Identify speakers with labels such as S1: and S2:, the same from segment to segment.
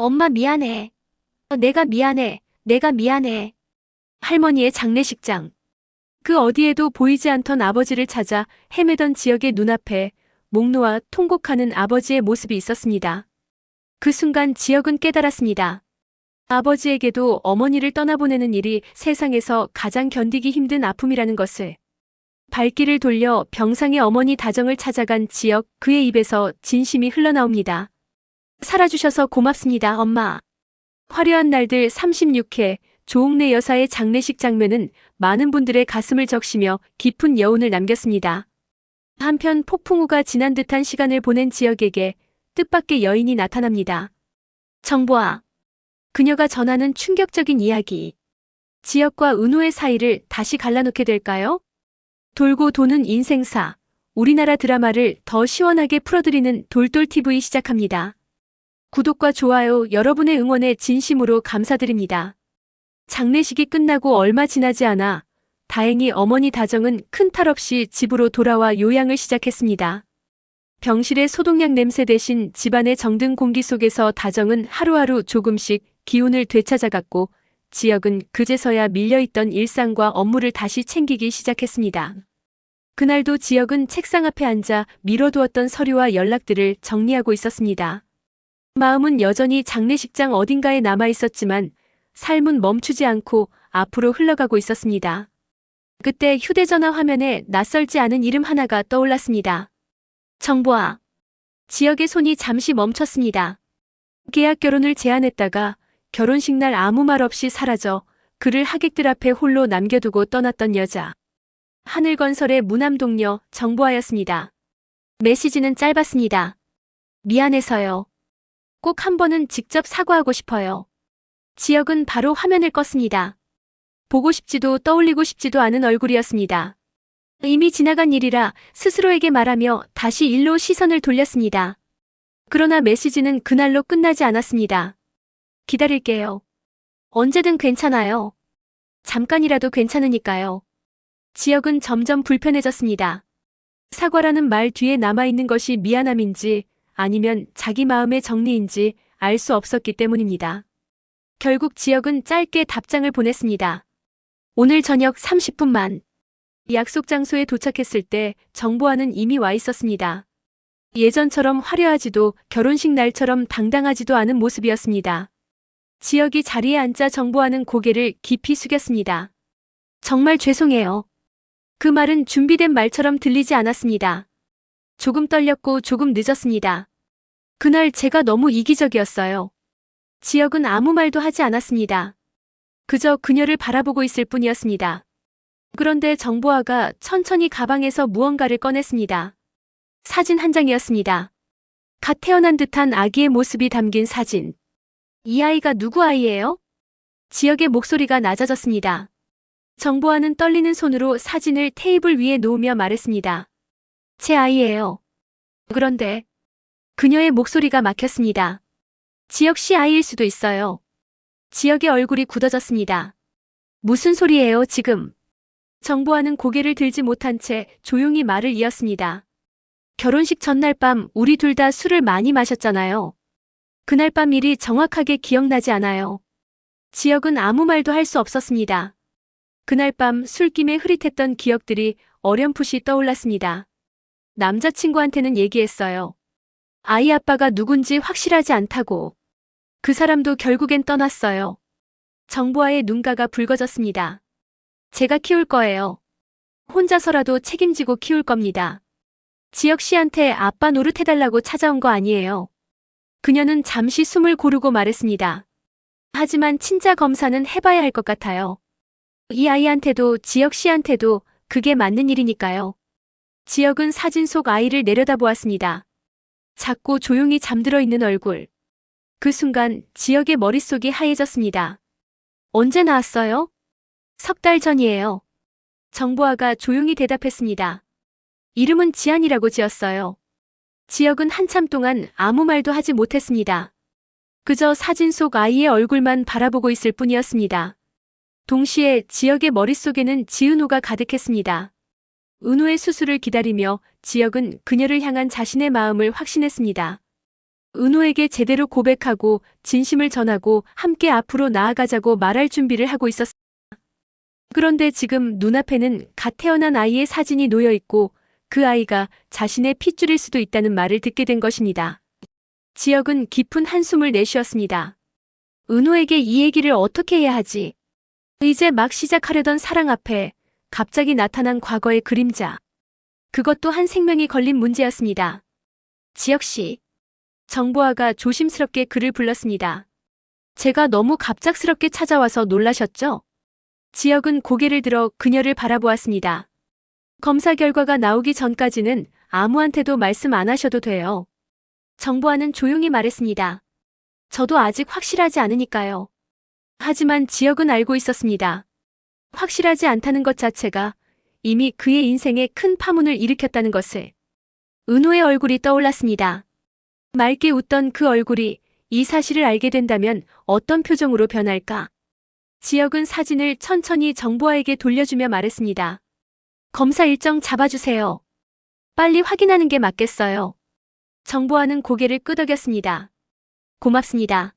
S1: 엄마 미안해. 내가 미안해. 내가 미안해. 할머니의 장례식장. 그 어디에도 보이지 않던 아버지를 찾아 헤매던 지역의 눈앞에 목 놓아 통곡하는 아버지의 모습이 있었습니다. 그 순간 지역은 깨달았습니다. 아버지에게도 어머니를 떠나보내는 일이 세상에서 가장 견디기 힘든 아픔이라는 것을. 발길을 돌려 병상의 어머니 다정을 찾아간 지역, 그의 입에서 진심이 흘러나옵니다. 살아주셔서 고맙습니다, 엄마. 화려한 날들 36회 조옥래 여사의 장례식 장면은 많은 분들의 가슴을 적시며 깊은 여운을 남겼습니다. 한편 폭풍우가 지난 듯한 시간을 보낸 지역에게 뜻밖의 여인이 나타납니다. 정보아. 그녀가 전하는 충격적인 이야기. 지역과 은호의 사이를 다시 갈라놓게 될까요? 돌고 도는 인생사. 우리나라 드라마를 더 시원하게 풀어드리는 돌돌TV 시작합니다. 구독과 좋아요, 여러분의 응원에 진심으로 감사드립니다. 장례식이 끝나고 얼마 지나지 않아 다행히 어머니 다정은 큰 탈 없이 집으로 돌아와 요양을 시작했습니다. 병실의 소독약 냄새 대신 집안의 정든 공기 속에서 다정은 하루하루 조금씩 기운을 되찾아갔고 지역은 그제서야 밀려있던 일상과 업무를 다시 챙기기 시작했습니다. 그날도 지역은 책상 앞에 앉아 미뤄두었던 서류와 연락들을 정리하고 있었습니다. 마음은 여전히 장례식장 어딘가에 남아있었지만 삶은 멈추지 않고 앞으로 흘러가고 있었습니다. 그때 휴대전화 화면에 낯설지 않은 이름 하나가 떠올랐습니다. 정보아. 지역의 손이 잠시 멈췄습니다. 계약 결혼을 제안했다가 결혼식 날 아무 말 없이 사라져 그를 하객들 앞에 홀로 남겨두고 떠났던 여자. 하늘건설의 무남 동료 정보아였습니다. 메시지는 짧았습니다. 미안해서요. 꼭 한 번은 직접 사과하고 싶어요. 지역은 바로 화면을 껐습니다. 보고 싶지도 떠올리고 싶지도 않은 얼굴이었습니다. 이미 지나간 일이라 스스로에게 말하며 다시 일로 시선을 돌렸습니다. 그러나 메시지는 그날로 끝나지 않았습니다. 기다릴게요. 언제든 괜찮아요. 잠깐이라도 괜찮으니까요. 지역은 점점 불편해졌습니다. 사과라는 말 뒤에 남아있는 것이 미안함인지 아니면 자기 마음의 정리인지 알 수 없었기 때문입니다. 결국 지역은 짧게 답장을 보냈습니다. 오늘 저녁 30분만. 약속 장소에 도착했을 때 정보아는 이미 와 있었습니다. 예전처럼 화려하지도 결혼식 날처럼 당당하지도 않은 모습이었습니다. 지역이 자리에 앉자 정보아는 고개를 깊이 숙였습니다. 정말 죄송해요. 그 말은 준비된 말처럼 들리지 않았습니다. 조금 떨렸고 조금 늦었습니다. 그날 제가 너무 이기적이었어요. 지역은 아무 말도 하지 않았습니다. 그저 그녀를 바라보고 있을 뿐이었습니다. 그런데 정보아가 천천히 가방에서 무언가를 꺼냈습니다. 사진 한 장이었습니다. 갓 태어난 듯한 아기의 모습이 담긴 사진. 이 아이가 누구 아이예요? 지역의 목소리가 낮아졌습니다. 정보아는 떨리는 손으로 사진을 테이블 위에 놓으며 말했습니다. 제 아이예요. 그런데 그녀의 목소리가 막혔습니다. 지역 씨 아이일 수도 있어요. 지역의 얼굴이 굳어졌습니다. 무슨 소리예요, 지금? 정보아는 고개를 들지 못한 채 조용히 말을 이었습니다. 결혼식 전날 밤 우리 둘 다 술을 많이 마셨잖아요. 그날 밤 일이 정확하게 기억나지 않아요. 지역은 아무 말도 할 수 없었습니다. 그날 밤 술김에 흐릿했던 기억들이 어렴풋이 떠올랐습니다. 남자친구한테는 얘기했어요. 아이 아빠가 누군지 확실하지 않다고. 그 사람도 결국엔 떠났어요. 정보아의 눈가가 붉어졌습니다. 제가 키울 거예요. 혼자서라도 책임지고 키울 겁니다. 지역 씨한테 아빠 노릇해달라고 찾아온 거 아니에요. 그녀는 잠시 숨을 고르고 말했습니다. 하지만 친자 검사는 해봐야 할 것 같아요. 이 아이한테도 지역 씨한테도 그게 맞는 일이니까요. 지역은 사진 속 아이를 내려다보았습니다. 작고 조용히 잠들어 있는 얼굴. 그 순간 지역의 머릿속이 하얘졌습니다. 언제 나왔어요? 석 달 전이에요. 정보아가 조용히 대답했습니다. 이름은 지안이라고 지었어요. 지역은 한참 동안 아무 말도 하지 못했습니다. 그저 사진 속 아이의 얼굴만 바라보고 있을 뿐이었습니다. 동시에 지역의 머릿속에는 지은호가 가득했습니다. 은호의 수술을 기다리며 지역은 그녀를 향한 자신의 마음을 확신했습니다. 은호에게 제대로 고백하고 진심을 전하고 함께 앞으로 나아가자고 말할 준비를 하고 있었습니다. 그런데 지금 눈앞에는 갓 태어난 아이의 사진이 놓여 있고 그 아이가 자신의 핏줄일 수도 있다는 말을 듣게 된 것입니다. 지혁은 깊은 한숨을 내쉬었습니다. 은호에게 이 얘기를 어떻게 해야 하지? 이제 막 시작하려던 사랑 앞에 갑자기 나타난 과거의 그림자. 그것도 한 생명이 걸린 문제였습니다. 지혁 씨. 정보아가 조심스럽게 그를 불렀습니다. 제가 너무 갑작스럽게 찾아와서 놀라셨죠? 지혁은 고개를 들어 그녀를 바라보았습니다. 검사 결과가 나오기 전까지는 아무한테도 말씀 안 하셔도 돼요. 정보아는 조용히 말했습니다. 저도 아직 확실하지 않으니까요. 하지만 지혁은 알고 있었습니다. 확실하지 않다는 것 자체가 이미 그의 인생에 큰 파문을 일으켰다는 것을. 은호의 얼굴이 떠올랐습니다. 맑게 웃던 그 얼굴이 이 사실을 알게 된다면 어떤 표정으로 변할까? 지혁은 사진을 천천히 정보아에게 돌려주며 말했습니다. 검사 일정 잡아주세요. 빨리 확인하는 게 맞겠어요. 정보아는 고개를 끄덕였습니다. 고맙습니다.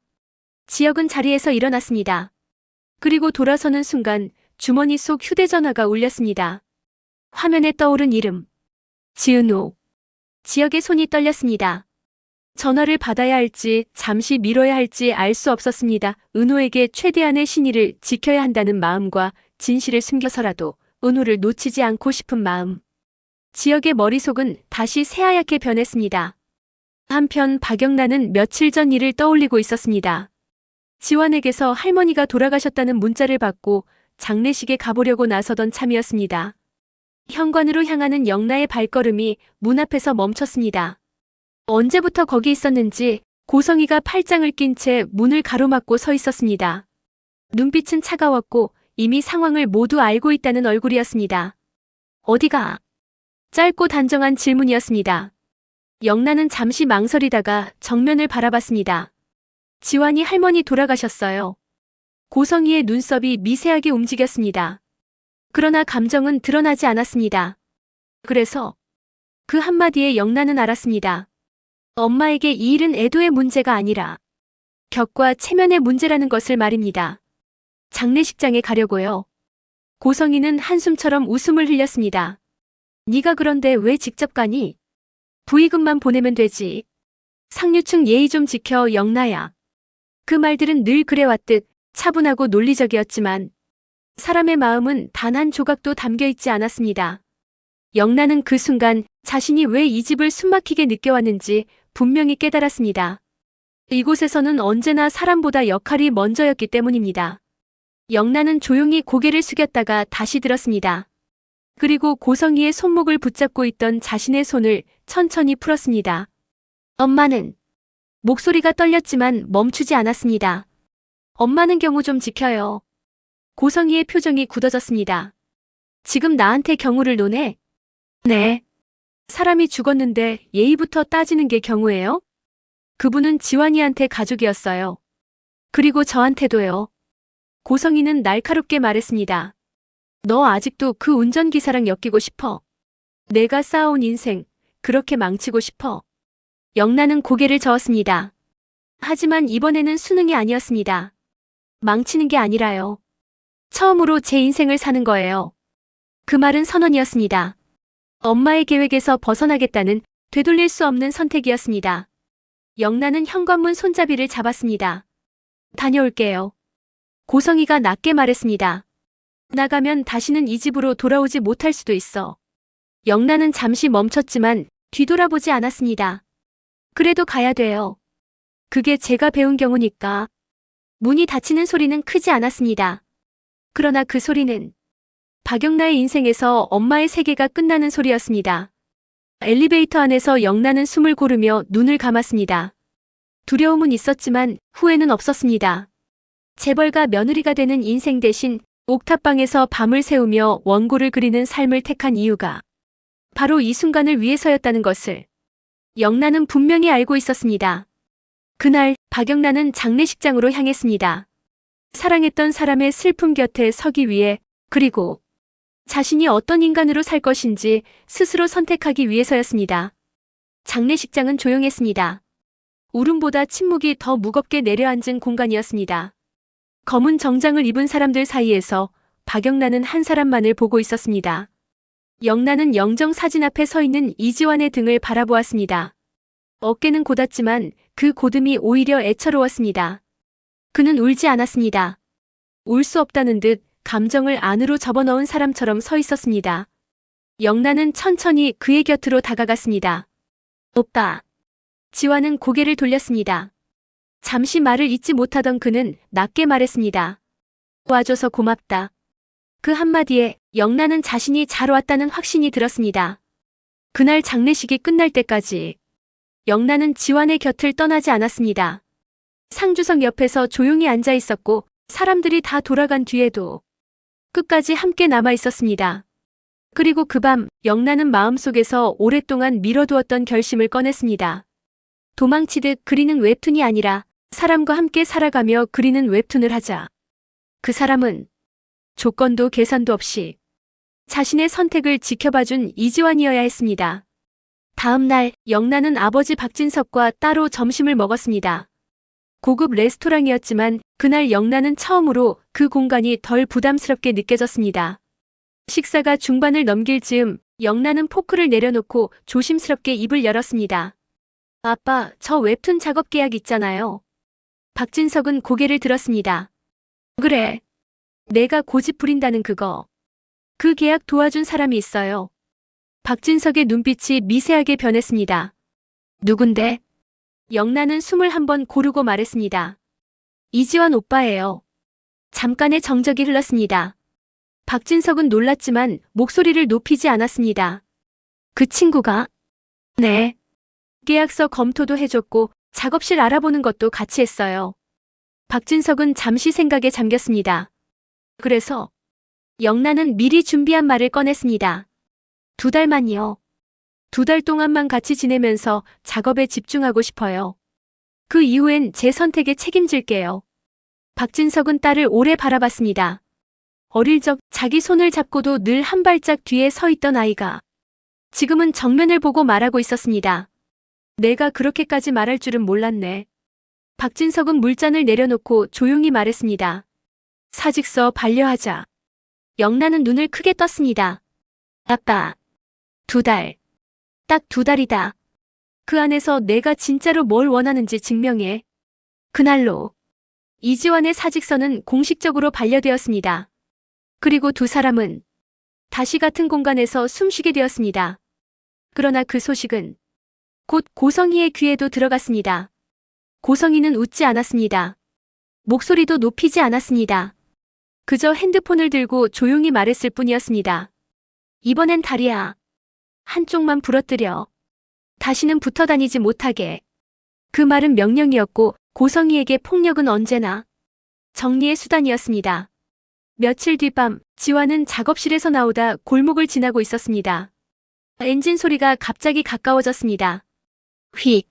S1: 지혁은 자리에서 일어났습니다. 그리고 돌아서는 순간 주머니 속 휴대전화가 울렸습니다. 화면에 떠오른 이름. 지은호. 지혁의 손이 떨렸습니다. 전화를 받아야 할지 잠시 미뤄야 할지 알 수 없었습니다. 은호에게 최대한의 신의를 지켜야 한다는 마음과 진실을 숨겨서라도 은호를 놓치지 않고 싶은 마음. 지혁의 머릿속은 다시 새하얗게 변했습니다. 한편 박영란은 며칠 전 일을 떠올리고 있었습니다. 지환에게서 할머니가 돌아가셨다는 문자를 받고 장례식에 가보려고 나서던 참이었습니다. 현관으로 향하는 영나의 발걸음이 문 앞에서 멈췄습니다. 언제부터 거기 있었는지 고성이가 팔짱을 낀 채 문을 가로막고 서 있었습니다. 눈빛은 차가웠고 이미 상황을 모두 알고 있다는 얼굴이었습니다. 어디가? 짧고 단정한 질문이었습니다. 영란은 잠시 망설이다가 정면을 바라봤습니다. 지환이 할머니 돌아가셨어요. 고성이의 눈썹이 미세하게 움직였습니다. 그러나 감정은 드러나지 않았습니다. 그래서 그 한마디에 영란은 알았습니다. 엄마에게 이 일은 애도의 문제가 아니라 격과 체면의 문제라는 것을 말입니다. 장례식장에 가려고요. 고성이는 한숨처럼 웃음을 흘렸습니다. 네가 그런데 왜 직접 가니? 부의금만 보내면 되지. 상류층 예의 좀 지켜 영나야. 그 말들은 늘 그래왔듯 차분하고 논리적이었지만 사람의 마음은 단 한 조각도 담겨있지 않았습니다. 영나는 그 순간 자신이 왜 이 집을 숨막히게 느껴왔는지 분명히 깨달았습니다. 이곳에서는 언제나 사람보다 역할이 먼저였기 때문입니다. 영란은 조용히 고개를 숙였다가 다시 들었습니다. 그리고 고성이의 손목을 붙잡고 있던 자신의 손을 천천히 풀었습니다. 엄마는 목소리가 떨렸지만 멈추지 않았습니다. 엄마는 경우 좀 지켜요. 고성이의 표정이 굳어졌습니다. 지금 나한테 경우를 논해? 네. 사람이 죽었는데 예의부터 따지는 게 경우예요? 그분은 지환이한테 가족이었어요. 그리고 저한테도요. 고성이는 날카롭게 말했습니다. 너 아직도 그 운전기사랑 엮이고 싶어? 내가 쌓아온 인생 그렇게 망치고 싶어? 영란은 고개를 저었습니다. 하지만 이번에는 수능이 아니었습니다. 망치는 게 아니라요. 처음으로 제 인생을 사는 거예요. 그 말은 선언이었습니다. 엄마의 계획에서 벗어나겠다는 되돌릴 수 없는 선택이었습니다. 영란은 현관문 손잡이를 잡았습니다. 다녀올게요. 고성이가 낮게 말했습니다. 나가면 다시는 이 집으로 돌아오지 못할 수도 있어. 영란은 잠시 멈췄지만 뒤돌아보지 않았습니다. 그래도 가야 돼요. 그게 제가 배운 경우니까. 문이 닫히는 소리는 크지 않았습니다. 그러나 그 소리는 박영나의 인생에서 엄마의 세계가 끝나는 소리였습니다. 엘리베이터 안에서 영란은 숨을 고르며 눈을 감았습니다. 두려움은 있었지만 후회는 없었습니다. 재벌가 며느리가 되는 인생 대신 옥탑방에서 밤을 새우며 원고를 그리는 삶을 택한 이유가 바로 이 순간을 위해서였다는 것을 영란은 분명히 알고 있었습니다. 그날 박영란은 장례식장으로 향했습니다. 사랑했던 사람의 슬픔 곁에 서기 위해, 그리고 자신이 어떤 인간으로 살 것인지 스스로 선택하기 위해서였습니다. 장례식장은 조용했습니다. 울음보다 침묵이 더 무겁게 내려앉은 공간이었습니다. 검은 정장을 입은 사람들 사이에서 박영란은 한 사람만을 보고 있었습니다. 영란은 영정 사진 앞에 서 있는 이지환의 등을 바라보았습니다. 어깨는 곧았지만 그 곧음이 오히려 애처로웠습니다. 그는 울지 않았습니다. 울 수 없다는 듯 감정을 안으로 접어넣은 사람처럼 서 있었습니다. 영란은 천천히 그의 곁으로 다가갔습니다. 오빠. 지환은 고개를 돌렸습니다. 잠시 말을 잇지 못하던 그는 낮게 말했습니다. 와줘서 고맙다. 그 한마디에 영란은 자신이 잘 왔다는 확신이 들었습니다. 그날 장례식이 끝날 때까지 영란은 지환의 곁을 떠나지 않았습니다. 상주석 옆에서 조용히 앉아 있었고 사람들이 다 돌아간 뒤에도 끝까지 함께 남아 있었습니다. 그리고 그 밤 영란은 마음속에서 오랫동안 미뤄두었던 결심을 꺼냈습니다. 도망치듯 그리는 웹툰이 아니라 사람과 함께 살아가며 그리는 웹툰을 하자. 그 사람은 조건도 계산도 없이 자신의 선택을 지켜봐준 이지환이어야 했습니다. 다음 날 영란은 아버지 박진석과 따로 점심을 먹었습니다. 고급 레스토랑이었지만 그날 영란은 처음으로 그 공간이 덜 부담스럽게 느껴졌습니다. 식사가 중반을 넘길 즈음 영란은 포크를 내려놓고 조심스럽게 입을 열었습니다. 아빠, 저 웹툰 작업 계약 있잖아요. 박진석은 고개를 들었습니다. 그래. 내가 고집 부린다는 그거. 그 계약 도와준 사람이 있어요. 박진석의 눈빛이 미세하게 변했습니다. 누군데? 영란은 숨을 한번 고르고 말했습니다. 이지환 오빠예요. 잠깐의 정적이 흘렀습니다. 박진석은 놀랐지만 목소리를 높이지 않았습니다. 그 친구가? 네. 계약서 검토도 해줬고 작업실 알아보는 것도 같이 했어요. 박진석은 잠시 생각에 잠겼습니다. 그래서 영란은 미리 준비한 말을 꺼냈습니다. 2달만이요. 2달 동안만 같이 지내면서 작업에 집중하고 싶어요. 그 이후엔 제 선택에 책임질게요. 박진석은 딸을 오래 바라봤습니다. 어릴 적 자기 손을 잡고도 늘 한 발짝 뒤에 서 있던 아이가 지금은 정면을 보고 말하고 있었습니다. 내가 그렇게까지 말할 줄은 몰랐네. 박진석은 물잔을 내려놓고 조용히 말했습니다. 사직서 반려하자. 영란은 눈을 크게 떴습니다. 아빠. 2달. 딱 2달이다. 그 안에서 내가 진짜로 뭘 원하는지 증명해. 그날로 이지환의 사직서는 공식적으로 반려되었습니다. 그리고 두 사람은 다시 같은 공간에서 숨쉬게 되었습니다. 그러나 그 소식은 곧 고성희의 귀에도 들어갔습니다. 고성희는 웃지 않았습니다. 목소리도 높이지 않았습니다. 그저 핸드폰을 들고 조용히 말했을 뿐이었습니다. 이번엔 다리야. 한쪽만 부러뜨려. 다시는 붙어 다니지 못하게. 그 말은 명령이었고 고성희에게 폭력은 언제나 정리의 수단이었습니다. 며칠 뒤밤 지환은 작업실에서 나오다 골목을 지나고 있었습니다. 엔진 소리가 갑자기 가까워졌습니다. 휙.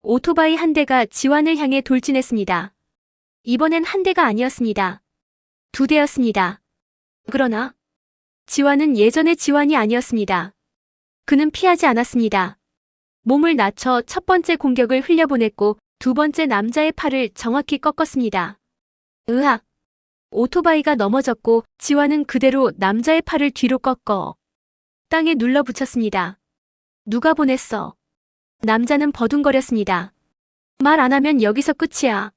S1: 오토바이 한 대가 지환을 향해 돌진했습니다. 이번엔 한 대가 아니었습니다. 2대였습니다. 그러나 지환은 예전의 지환이 아니었습니다. 그는 피하지 않았습니다. 몸을 낮춰 첫 번째 공격을 흘려보냈고 두 번째 남자의 팔을 정확히 꺾었습니다. 으악! 오토바이가 넘어졌고 지환은 그대로 남자의 팔을 뒤로 꺾어 땅에 눌러붙였습니다. 누가 보냈어? 남자는 버둥거렸습니다. 말 안 하면 여기서 끝이야.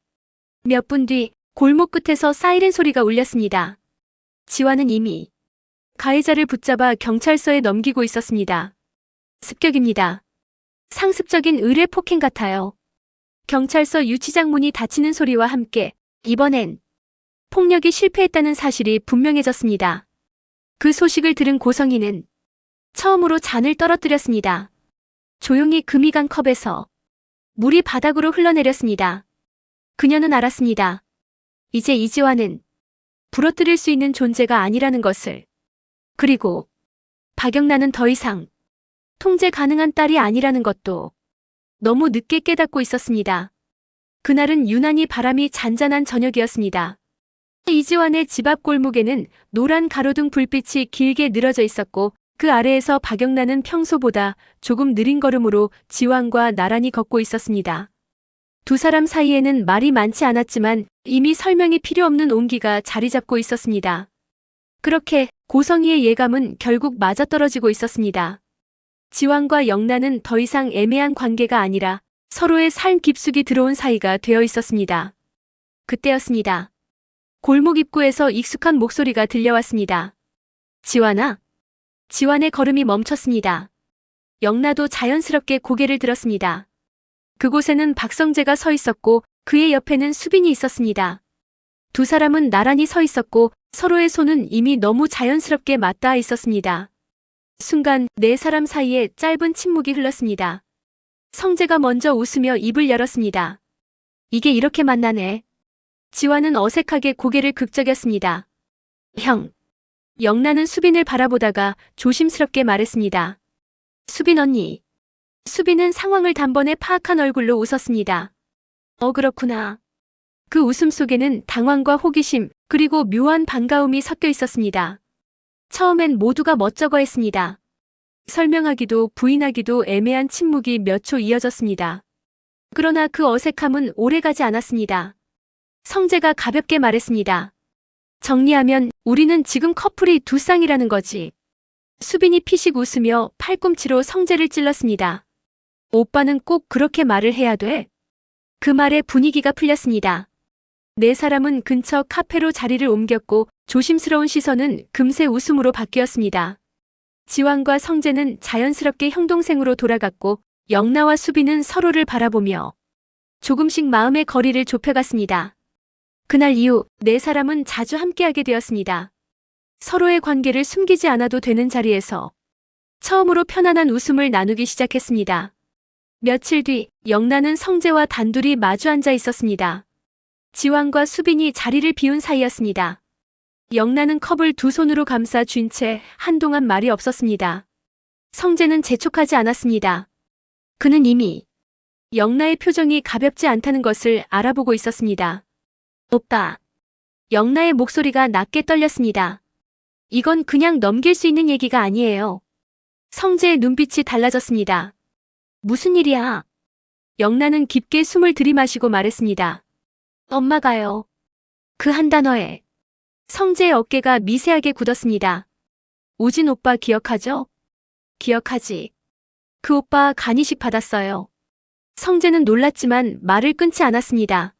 S1: 몇 분 뒤 골목 끝에서 사이렌 소리가 울렸습니다. 지환은 이미 가해자를 붙잡아 경찰서에 넘기고 있었습니다. 습격입니다. 상습적인 의뢰 폭행 같아요. 경찰서 유치장 문이 닫히는 소리와 함께 이번엔 폭력이 실패했다는 사실이 분명해졌습니다. 그 소식을 들은 고성희는 처음으로 잔을 떨어뜨렸습니다. 조용히 금이 간 컵에서 물이 바닥으로 흘러내렸습니다. 그녀는 알았습니다. 이제 이지환은 부러뜨릴 수 있는 존재가 아니라는 것을. 그리고 박영란은 더 이상 통제 가능한 딸이 아니라는 것도 너무 늦게 깨닫고 있었습니다. 그날은 유난히 바람이 잔잔한 저녁이었습니다. 이지환의 집 앞 골목에는 노란 가로등 불빛이 길게 늘어져 있었고 그 아래에서 박영란은 평소보다 조금 느린 걸음으로 지환과 나란히 걷고 있었습니다. 두 사람 사이에는 말이 많지 않았지만 이미 설명이 필요 없는 온기가 자리 잡고 있었습니다. 그렇게 고성희의 예감은 결국 맞아떨어지고 있었습니다. 지환과 영란은 더 이상 애매한 관계가 아니라 서로의 삶 깊숙이 들어온 사이가 되어 있었습니다. 그때였습니다. 골목 입구에서 익숙한 목소리가 들려왔습니다. 지환아. 지환의 걸음이 멈췄습니다. 영라도 자연스럽게 고개를 들었습니다. 그곳에는 박성재가 서 있었고 그의 옆에는 수빈이 있었습니다. 두 사람은 나란히 서 있었고 서로의 손은 이미 너무 자연스럽게 맞닿아 있었습니다. 순간 네 사람 사이에 짧은 침묵이 흘렀습니다. 성재가 먼저 웃으며 입을 열었습니다. 이게 이렇게 만나네. 지환은 어색하게 고개를 긁적였습니다. 형. 영란은 수빈을 바라보다가 조심스럽게 말했습니다. 수빈 언니. 수빈은 상황을 단번에 파악한 얼굴로 웃었습니다. 그렇구나. 그 웃음 속에는 당황과 호기심 그리고 묘한 반가움이 섞여 있었습니다. 처음엔 모두가 멋쩍어했습니다. 설명하기도 부인하기도 애매한 침묵이 몇 초 이어졌습니다. 그러나 그 어색함은 오래가지 않았습니다. 성재가 가볍게 말했습니다. 정리하면 우리는 지금 커플이 두 쌍이라는 거지. 수빈이 피식 웃으며 팔꿈치로 성재를 찔렀습니다. 오빠는 꼭 그렇게 말을 해야 돼? 그 말에 분위기가 풀렸습니다. 네 사람은 근처 카페로 자리를 옮겼고 조심스러운 시선은 금세 웃음으로 바뀌었습니다. 지환과 성재는 자연스럽게 형동생으로 돌아갔고 영라와 수빈은 서로를 바라보며 조금씩 마음의 거리를 좁혀갔습니다. 그날 이후 네 사람은 자주 함께하게 되었습니다. 서로의 관계를 숨기지 않아도 되는 자리에서 처음으로 편안한 웃음을 나누기 시작했습니다. 며칠 뒤 영란은 성재와 단둘이 마주 앉아 있었습니다. 지환과 수빈이 자리를 비운 사이였습니다. 영란은 컵을 두 손으로 감싸 쥔 채 한동안 말이 없었습니다. 성재는 재촉하지 않았습니다. 그는 이미 영란의 표정이 가볍지 않다는 것을 알아보고 있었습니다. 오빠. 영란의 목소리가 낮게 떨렸습니다. 이건 그냥 넘길 수 있는 얘기가 아니에요. 성재의 눈빛이 달라졌습니다. 무슨 일이야? 영란은 깊게 숨을 들이마시고 말했습니다. 엄마가요. 그 한 단어에 성재의 어깨가 미세하게 굳었습니다. 우진 오빠 기억하죠? 기억하지. 그 오빠 간이식 받았어요. 성재는 놀랐지만 말을 끊지 않았습니다.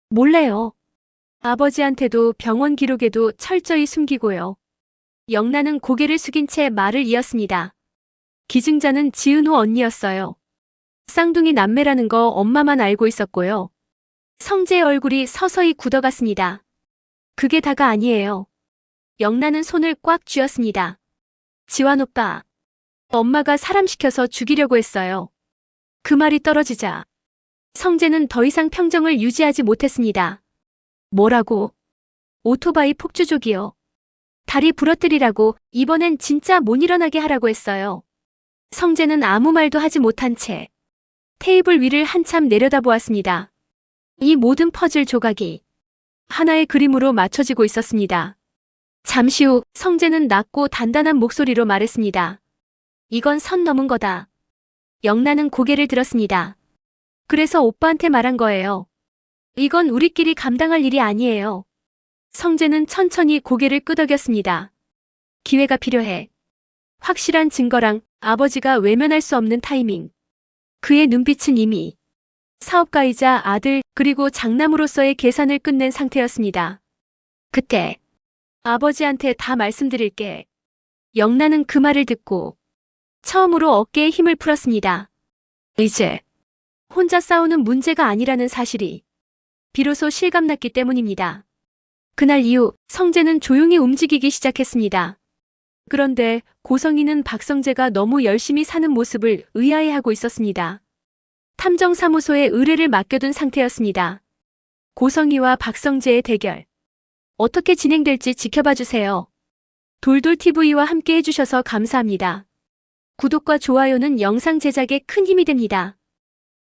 S1: 몰래요. 아버지한테도 병원 기록에도 철저히 숨기고요. 영란은 고개를 숙인 채 말을 이었습니다. 기증자는 지은호 언니였어요. 쌍둥이 남매라는 거 엄마만 알고 있었고요. 성재의 얼굴이 서서히 굳어갔습니다. 그게 다가 아니에요. 영란은 손을 꽉 쥐었습니다. 지환 오빠. 엄마가 사람 시켜서 죽이려고 했어요. 그 말이 떨어지자 성재는 더 이상 평정을 유지하지 못했습니다. 뭐라고? 오토바이 폭주족이요. 다리 부러뜨리라고 이번엔 진짜 못 일어나게 하라고 했어요. 성재는 아무 말도 하지 못한 채 테이블 위를 한참 내려다보았습니다. 이 모든 퍼즐 조각이 하나의 그림으로 맞춰지고 있었습니다. 잠시 후 성재는 낮고 단단한 목소리로 말했습니다. 이건 선 넘은 거다. 영란은 고개를 들었습니다. 그래서 오빠한테 말한 거예요. 이건 우리끼리 감당할 일이 아니에요. 성재는 천천히 고개를 끄덕였습니다. 기회가 필요해. 확실한 증거랑 아버지가 외면할 수 없는 타이밍. 그의 눈빛은 이미 사업가이자 아들 그리고 장남으로서의 계산을 끝낸 상태였습니다. 그때 아버지한테 다 말씀드릴게. 영란은 그 말을 듣고 처음으로 어깨에 힘을 풀었습니다. 이제 혼자 싸우는 문제가 아니라는 사실이 비로소 실감났기 때문입니다. 그날 이후 성재는 조용히 움직이기 시작했습니다. 그런데 고성희는 박성재가 너무 열심히 사는 모습을 의아해하고 있었습니다. 탐정사무소에 의뢰를 맡겨둔 상태였습니다. 고성희와 박성재의 대결. 어떻게 진행될지 지켜봐주세요. 돌돌TV와 함께 해주셔서 감사합니다. 구독과 좋아요는 영상 제작에 큰 힘이 됩니다.